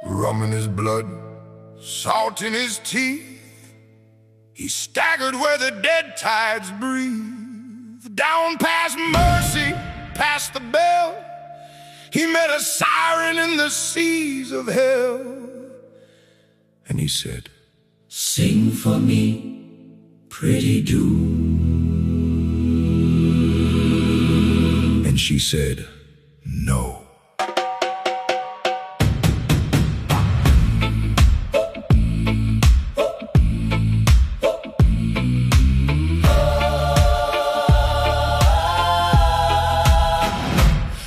Rum in his blood, salt in his teeth. He staggered where the dead tides breathe. Down past Mercy, past the Bell, he met a siren in the seas of hell. And he said, "Sing for me, pretty doom." And she said, "No."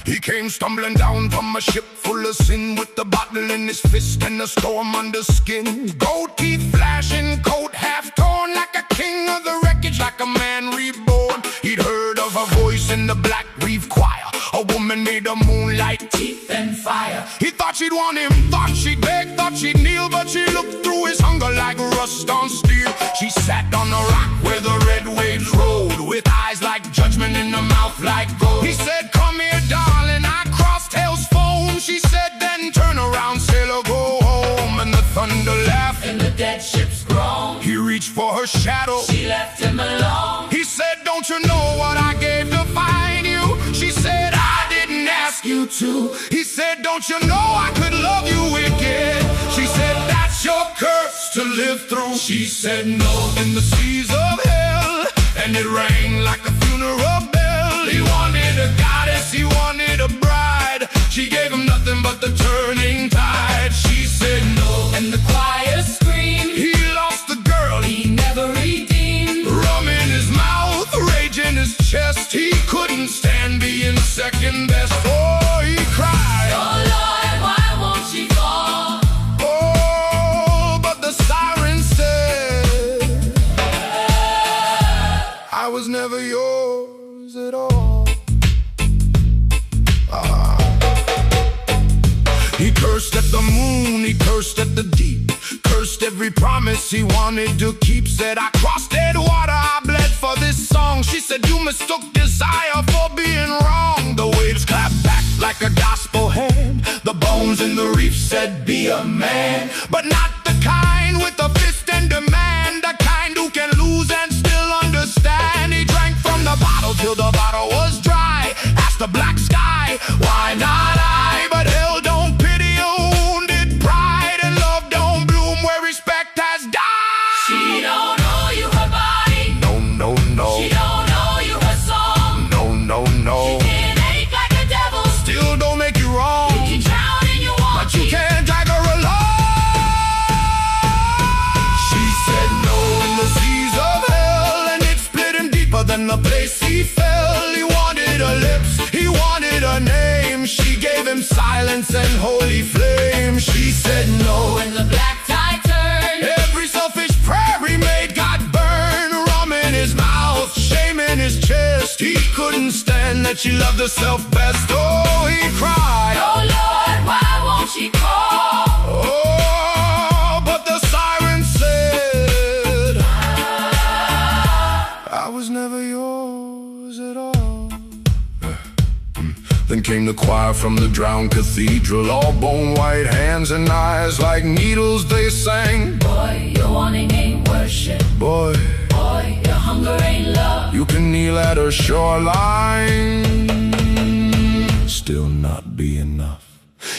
He came stumbling down from a ship full of sin, with the bottle in his fist and a storm under skin. Gold teeth flashing, coat half torn, like a king of the wreckage, like a man reborn. He'd heard of a voice in the black reef choir, a woman made of moonlight, Teeth and fire. he thought she'd want him, thought she'd beg, thought she'd kneel, but she looked through his hunger like rust on steel. She sat on a rock where the red waves rolled, with eyes like judgment in her mouth like gold. He said, "Come here, darling, I crossed hell's foam." She said, "Then turn around, sailor, go home." And the thunder laughed And the dead ship's groan. He reached for her shadow, She left him alone. he said, "Don't you know what I gave to find you?" She said, "I didn't ask you to." He said, "Don't you know I could love you again?" She said, "That's your curse to live through." She said, "No." In the seas of hell, and it rang like a funeral bell. He wanted a goddess, he wanted a bride. She gave him nothing but the turning tide. She said, "No." And the choir screamed. He lost the girl, He never redeemed. rum in his mouth, rage in his chest. He couldn't stand being second best. Oh, he cried. Oh Lord, why won't she fall? Oh, but the siren said, "I was never yours at all." He cursed at the moon, he cursed at the deep, cursed every promise he wanted to keep. Said, "I crossed dead water, I bled for this song." She said, "You mistook desire for being wrong." The waves clapped back like a gospel hand. The bones in the reef said, "Be a man." But not the kind with a fist and demand, the kind who can lose and still understand. He drank from the bottle till the bottle was dry. Asked the black sky, "Why not I?" But hell don't pity a wounded pride, and love don't bloom where respect has died. She don't owe you her body. No, no, no. She don't owe you her song. No, no, no. Can ache like a devil. Still don't make you wrong, You drown in your water. but you can't drag her along. She said no in the seas of hell, and it split him deeper than the place he fell. He wanted her lips, he wanted her name. She gave him silence and holy flame. She said no. When the black tide turned. Every selfish prayer he made got burned. Rum in his mouth, shame in his chest. He couldn't stand that she loved herself best. Oh, he cried. Oh Lord, why won't she call? Oh, but the siren said, "I was never yours at all." Then came the choir from the drowned cathedral, all bone white hands and eyes like needles they sang. Boy, your wanting ain't worship. Boy, Boy, your hunger ain't love. you can kneel at her shoreline, still not be enough.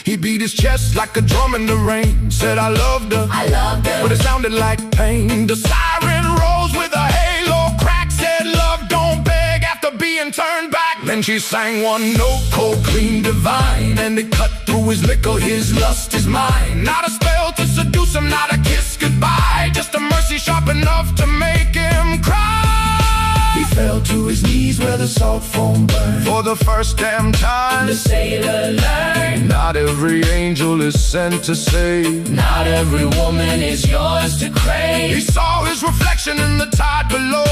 He beat his chest like a drum in the rain, said, "I loved her," I loved her. but it sounded like pain. The siren rose with a halo crack, said, "Love don't beg after being turned back." Then she sang one note, cold, clean, divine, and it cut through his liquor, his lust is mine. Not a spell to seduce him, not a kiss goodbye, just a mercy sharp enough to make him cry. He fell to his knees where the salt foam burned. For the first damn time, The sailor learned. not every angel is sent to save. Not every woman is yours to He crave. saw his reflection in the tide below,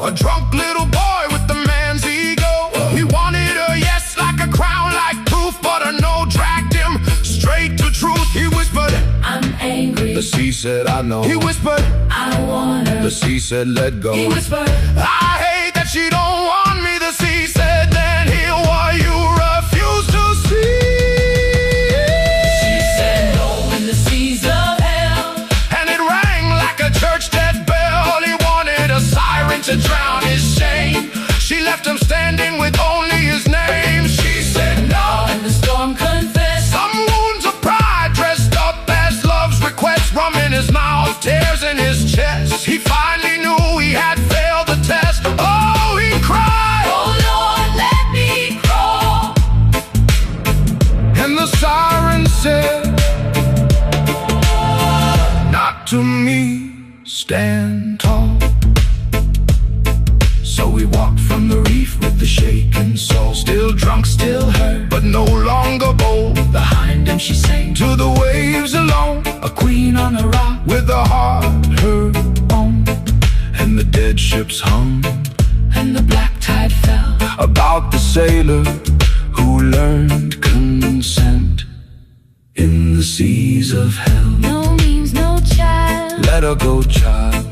a drunk little boy with the man's ego. He wanted her, yes, like a crown, like proof, but her no dragged him straight to truth. He whispered, I'm angry. the sea said, "I know." He whispered, I want her. the sea said, "Let go." He whispered, "I hate that she don't want me." The sea said, "Then hear what you refuse to see." She said no in the siren said, not to me, stand tall. So we walked from the reef with the shaken soul, still drunk, still hurt, but no longer bold. Behind him she sang to the waves alone, a queen on a rock with a heart her own. And the dead ships hung, and the black tide fell about the sailor who learned consent in the seas of hell. No means no child. Let her go, child.